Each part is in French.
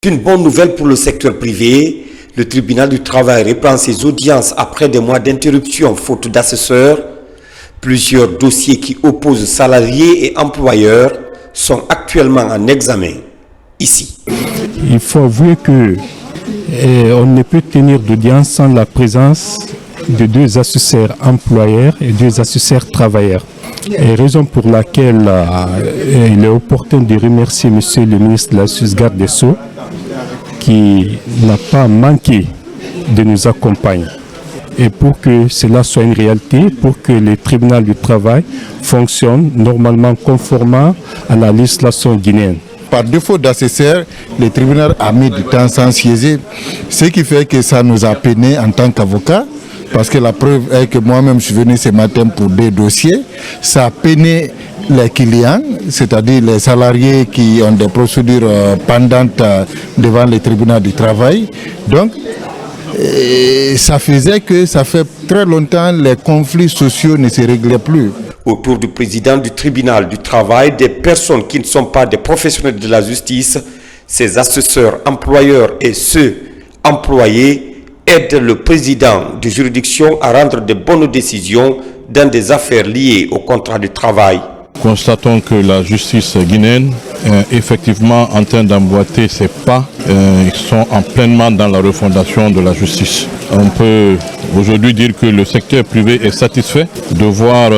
Une bonne nouvelle pour le secteur privé. Le tribunal du travail reprend ses audiences après des mois d'interruption faute d'assesseurs. Plusieurs dossiers qui opposent salariés et employeurs sont actuellement en examen ici. Il faut avouer que on ne peut tenir d'audience sans la présence de deux assesseurs employeurs et deux assesseurs travailleurs. Et raison pour laquelle il est opportun de remercier Monsieur le ministre de la Justice, garde des Sceaux, qui n'a pas manqué de nous accompagner. Et pour que cela soit une réalité, pour que le tribunal du travail fonctionne normalement conformément à la législation guinéenne. Par défaut d'assesseur, le tribunal a mis du temps sans siéger, ce qui fait que ça nous a peiné en tant qu'avocat, parce que la preuve est que moi-même je suis venu ce matin pour des dossiers. Ça a peiné les clients, c'est-à-dire les salariés qui ont des procédures pendantes devant le tribunal du travail. Donc, ça faisait que ça fait très longtemps les conflits sociaux ne se réglaient plus. Autour du président du tribunal du travail, des personnes qui ne sont pas des professionnels de la justice, ces assesseurs employeurs et ceux employés aident le président de juridiction à rendre de bonnes décisions dans des affaires liées au contrat de travail. Constatons que la justice guinéenne est effectivement en train d'emboîter ses pas. Ils sont pleinement dans la refondation de la justice. On peut aujourd'hui dire que le secteur privé est satisfait de voir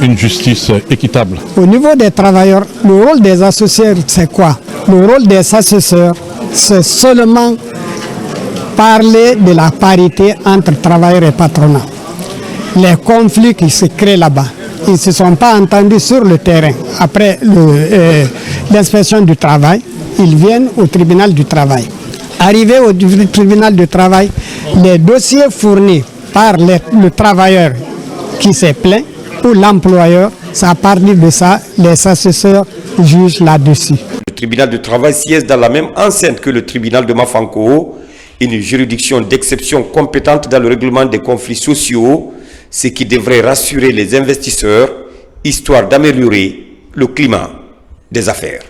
une justice équitable. Au niveau des travailleurs, le rôle des assesseurs, c'est quoi? Le rôle des assesseurs, c'est seulement parler de la parité entre travailleurs et patronat. Les conflits qui se créent là-bas, ils ne se sont pas entendus sur le terrain. Après l'inspection du travail, ils viennent au tribunal du travail. Arrivés au tribunal du travail, les dossiers fournis par le travailleur qui s'est plaint ou l'employeur, c'est à partir de ça, les assesseurs jugent là-dessus. Le tribunal du travail siège dans la même enceinte que le tribunal de Mafanko, une juridiction d'exception compétente dans le règlement des conflits sociaux, ce qui devrait rassurer les investisseurs, histoire d'améliorer le climat des affaires.